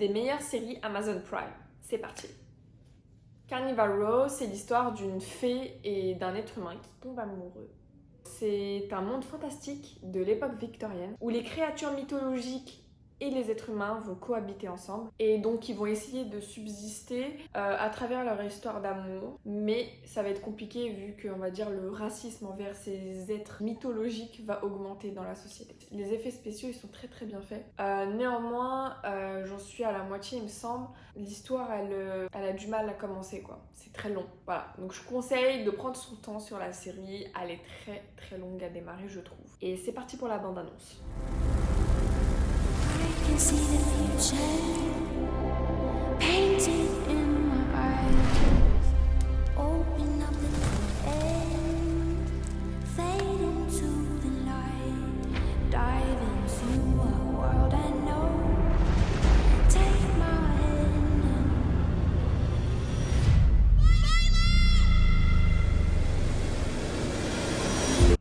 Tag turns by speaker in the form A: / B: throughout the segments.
A: des meilleures séries Amazon Prime. C'est parti. Carnival Row, c'est l'histoire d'une fée et d'un être humain qui tombent amoureux. C'est un monde fantastique de l'époque victorienne où les créatures mythologiques et les êtres humains vont cohabiter ensemble et donc ils vont essayer de subsister à travers leur histoire d'amour, mais ça va être compliqué vu que on va dire le racisme envers ces êtres mythologiques va augmenter dans la société. Les effets spéciaux ils sont très très bien faits. Néanmoins j'en suis à la moitié il me semble. L'histoire elle a du mal à commencer quoi. C'est très long. Voilà. Donc je conseille de prendre son temps sur la série. Elle est très très longue à démarrer je trouve. Et c'est parti pour la bande annonce.
B: I can see the future painted in my eyes. Open up the end, fade into the light, dive into a world I know. Take my hand.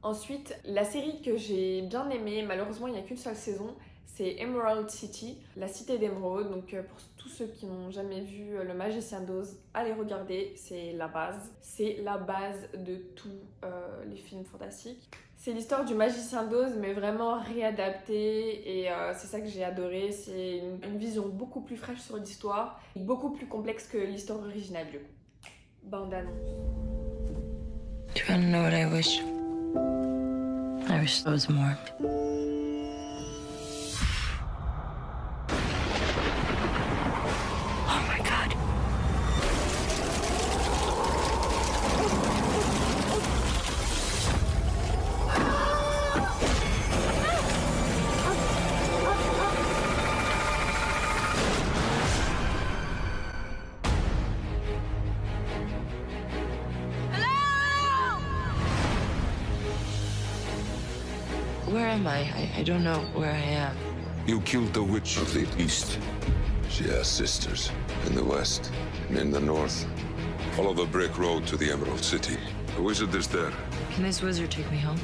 A: Ensuite, la série que j'ai bien aimée, malheureusement il n'y a qu'une seule saison, c'est Emerald City, la cité d'émeraude. Donc pour tous ceux qui n'ont jamais vu Le Magicien d'Oz, allez regarder, c'est la base. C'est la base de tous les films fantastiques. C'est l'histoire du Magicien d'Oz, mais vraiment réadaptée, et c'est ça que j'ai adoré. C'est une vision beaucoup plus fraîche sur l'histoire, beaucoup plus complexe que l'histoire originale du coup. Bande annonce.
C: Do you want to know what I wish? I wish I was more. Oh my God. Where am I don't know where I am.
D: You killed the witch of the east. She has sisters in the west and in the north. Follow the brick road to the Emerald City. The wizard is there.
C: Can this wizard take me home?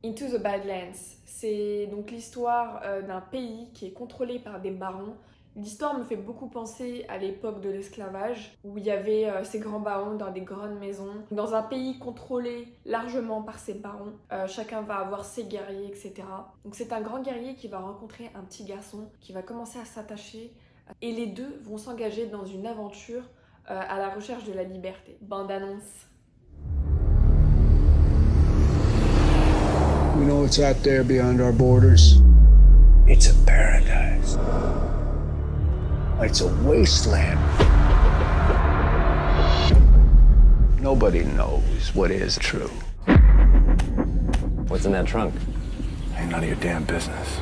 A: Into the Badlands, c'est donc l'histoire d'un pays qui est contrôlé par des barons. L'histoire me fait beaucoup penser à l'époque de l'esclavage, où il y avait ces grands barons dans des grandes maisons. Dans un pays contrôlé largement par ces barons, chacun va avoir ses guerriers, etc. Donc c'est un grand guerrier qui va rencontrer un petit garçon, qui va commencer à s'attacher, et les deux vont s'engager dans une aventure à la recherche de la liberté. Bande annonce.
E: We know what's out there beyond our borders. It's a paradise. It's a wasteland. Nobody knows what is true.
F: What's in that trunk?
E: Ain't none of your damn business.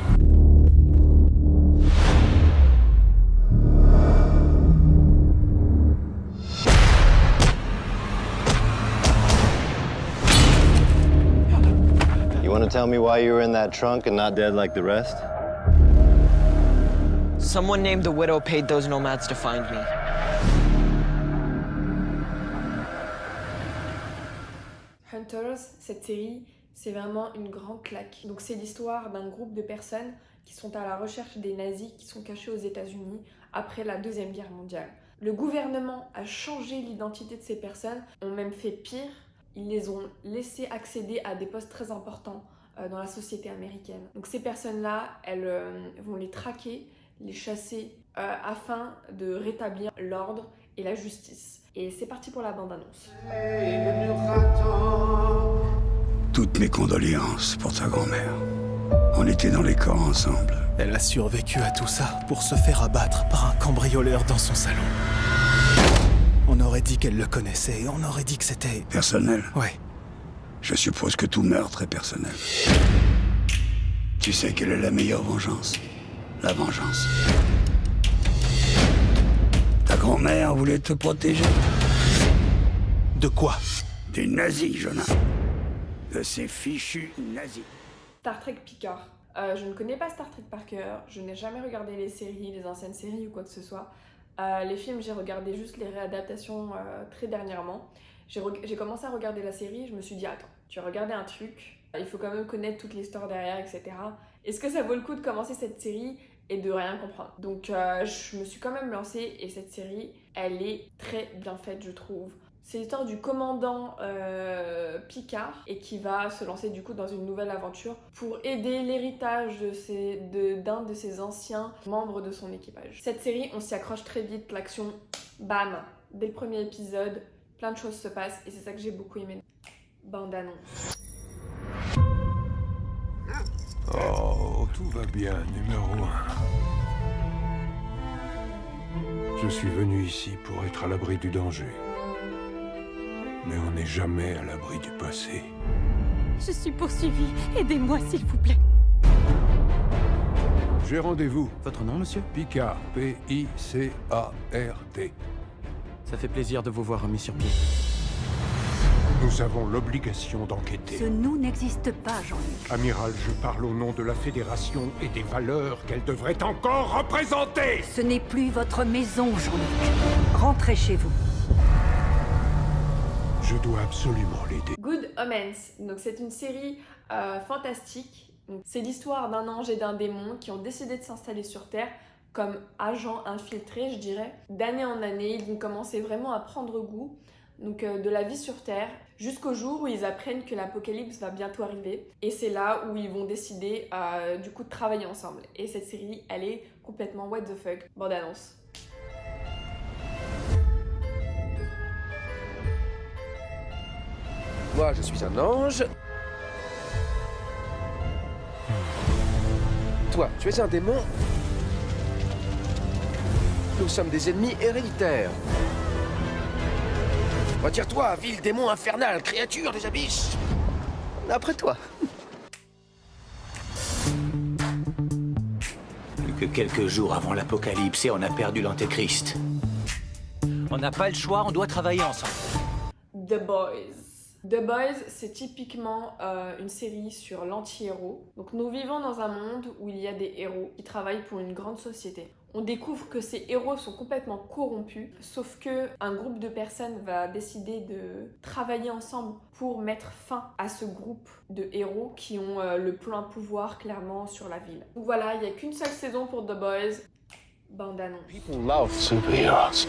F: You want to tell me why you were in that trunk and not dead like the rest?
G: Someone named the Widow paid those nomads to find me.
A: Hunters, cette série, c'est vraiment une grande claque. Donc c'est l'histoire d'un groupe de personnes qui sont à la recherche des nazis qui sont cachés aux États-Unis après la Deuxième Guerre mondiale. Le gouvernement a changé l'identité de ces personnes, ont même fait pire, ils les ont laissés accéder à des postes très importants dans la société américaine. Donc ces personnes-là, elles vont les traquer, les chasser afin de rétablir l'ordre et la justice. Et c'est parti pour la bande-annonce.
E: Toutes mes condoléances pour ta grand-mère. On était dans les camps ensemble.
H: Elle a survécu à tout ça pour se faire abattre par un cambrioleur dans son salon. On aurait dit qu'elle le connaissait, on aurait dit que c'était...
E: Personnel.
H: Ouais.
E: Je suppose que tout meurtre est personnel. Tu sais quelle est la meilleure vengeance? La vengeance. Ta grand-mère voulait te protéger.
H: De quoi?
E: Des nazis, Jonah. De ces fichus nazis.
A: Star Trek Picard. Je ne connais pas Star Trek par cœur, je n'ai jamais regardé les séries, les anciennes séries ou quoi que ce soit. Les films, j'ai regardé juste les réadaptations très dernièrement. J'ai commencé à regarder la série, je me suis dit attends, tu as regardé un truc, il faut quand même connaître toute l'histoire derrière, etc. Est-ce que ça vaut le coup de commencer cette série et de rien comprendre? Donc je me suis quand même lancée et cette série, elle est très bien faite, je trouve. C'est l'histoire du commandant Picard et qui va se lancer du coup dans une nouvelle aventure pour aider l'héritage d'un de ses anciens membres de son équipage. Cette série, on s'y accroche très vite, l'action, bam, dès le premier épisode, plein de choses se passent et c'est ça que j'ai beaucoup aimé. Bande annonce.
D: Oh, tout va bien, numéro 1. Je suis venu ici pour être à l'abri du danger. Mais on n'est jamais à l'abri du passé.
I: Je suis poursuivie. Aidez-moi, s'il vous plaît.
D: J'ai rendez-vous.
H: Votre nom, monsieur?
D: Picard, P-I-C-A-R-D.
H: Ça fait plaisir de vous voir remis sur pied.
D: Nous avons l'obligation d'enquêter.
I: Ce nous n'existe pas, Jean-Luc.
D: Amiral, je parle au nom de la Fédération et des valeurs qu'elle devrait encore représenter.
I: Ce n'est plus votre maison, Jean-Luc. Rentrez chez vous.
D: Je dois absolument l'aider.
A: Good Omens, donc c'est une série fantastique. C'est l'histoire d'un ange et d'un démon qui ont décidé de s'installer sur Terre comme agents infiltrés, je dirais. D'année en année, ils vont commencer vraiment à prendre goût de la vie sur Terre, jusqu'au jour où ils apprennent que l'apocalypse va bientôt arriver. Et c'est là où ils vont décider du coup de travailler ensemble. Et cette série, elle est complètement what the fuck. Bande annonce.
J: Moi, je suis un ange. Toi, tu es un démon. Nous sommes des ennemis héréditaires. Retire-toi, vil démon infernal, créature des abysses. Après toi.
E: Plus que quelques jours avant l'apocalypse et on a perdu l'antéchrist. On n'a pas le choix, on doit travailler ensemble.
A: The Boys. The Boys, c'est typiquement une série sur l'anti-héros. Donc nous vivons dans un monde où il y a des héros qui travaillent pour une grande société. On découvre que ces héros sont complètement corrompus, sauf que un groupe de personnes va décider de travailler ensemble pour mettre fin à ce groupe de héros qui ont le plein pouvoir clairement sur la ville. Donc voilà, il n'y a qu'une seule saison pour The Boys. Bande annonce.
F: People love superheroes.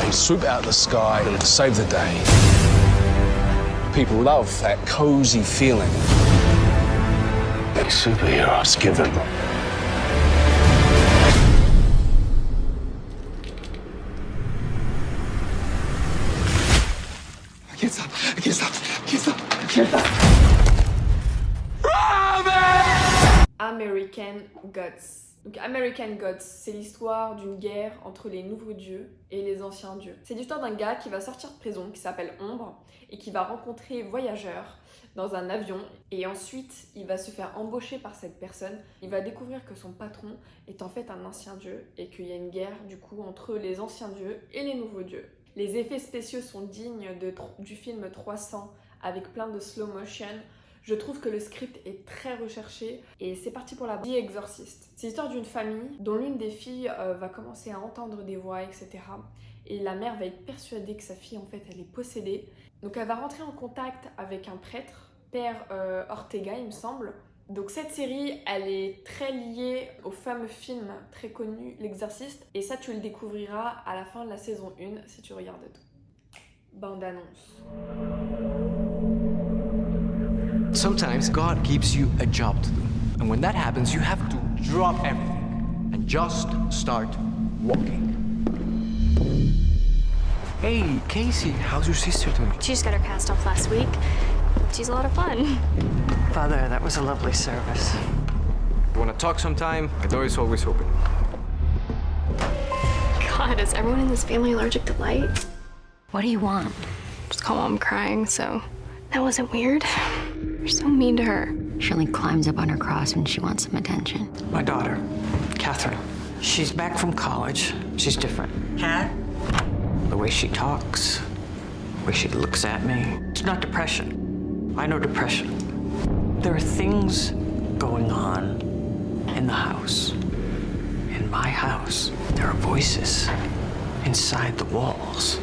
F: They swoop out of the sky to save the day. People love that cozy feeling that superheroes give them.
E: I can't stop, I can't stop, I can't stop, I can't stop.
A: American Gods. Donc American Gods, c'est l'histoire d'une guerre entre les nouveaux dieux et les anciens dieux. C'est l'histoire d'un gars qui va sortir de prison, qui s'appelle Ombre, et qui va rencontrer Voyageur dans un avion, et ensuite il va se faire embaucher par cette personne. Il va découvrir que son patron est en fait un ancien dieu, et qu'il y a une guerre du coup entre les anciens dieux et les nouveaux dieux. Les effets spéciaux sont dignes du film 300, avec plein de slow motion. Je trouve que le script est très recherché et c'est parti pour la The Exorcist. C'est l'histoire d'une famille dont l'une des filles va commencer à entendre des voix, etc. Et la mère va être persuadée que sa fille, en fait, elle est possédée. Donc elle va rentrer en contact avec un prêtre, Père Ortega, il me semble. Donc cette série, elle est très liée au fameux film très connu, L'Exorciste. Et ça, tu le découvriras à la fin de la saison 1 si tu regardes tout. Bande annonce.
K: Sometimes God gives you a job to do. And when that happens, you have to drop everything and just start walking. Hey, Casey, how's your sister doing?
L: She just got her cast off last week. She's a lot of fun.
K: Father, that was a lovely service. You want to talk sometime? My door is always open.
L: God, is everyone in this family allergic to light?
C: What do you want?
L: Just call Mom crying, so that wasn't weird. You're so mean to her.
C: She only climbs up on her cross when she wants some attention.
K: My daughter, Catherine. She's back from college. She's different.
C: Huh?
K: The way she talks, the way she looks at me. It's not depression. I know depression. There are things going on in the house. In my house, there are voices inside the walls.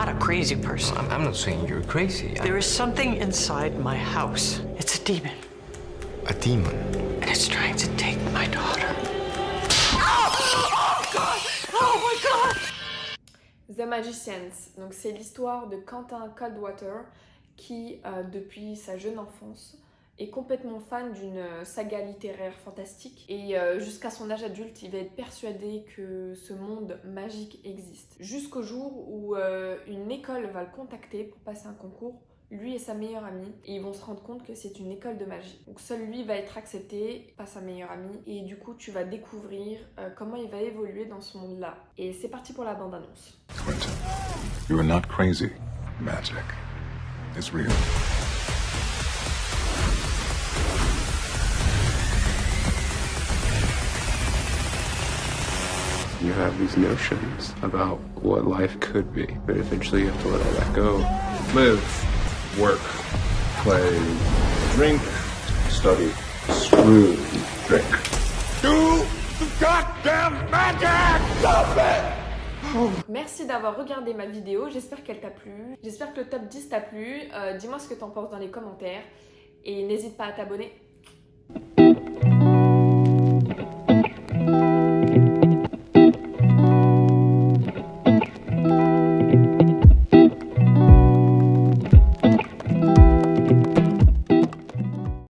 K: not a crazy person.
F: I'm not saying you're crazy.
K: There is something inside my house. It's a demon.
F: A demon?
K: And it's trying to take my daughter.
A: The Magicians, donc c'est l'histoire de Quentin Coldwater qui, depuis sa jeune enfance, est complètement fan d'une saga littéraire fantastique et jusqu'à son âge adulte, il va être persuadé que ce monde magique existe. Jusqu'au jour où une école va le contacter pour passer un concours, lui et sa meilleure amie, et ils vont se rendre compte que c'est une école de magie. Donc seul lui va être accepté, pas sa meilleure amie, et du coup tu vas découvrir comment il va évoluer dans ce monde-là. Et c'est parti pour la bande-annonce.
D: Quentin, you are not crazy. Magic is real.
M: You have these notions about what life could be, but eventually you have to let all that go.
F: Live, work, play, drink, study. Screw drink.
J: Do the goddamn magic! Stop it!
A: Merci d'avoir regardé ma vidéo, j'espère qu'elle t'a plu. J'espère que le top 10 t'a plu. Dis-moi ce que t'en penses dans les commentaires. Et n'hésite pas à t'abonner.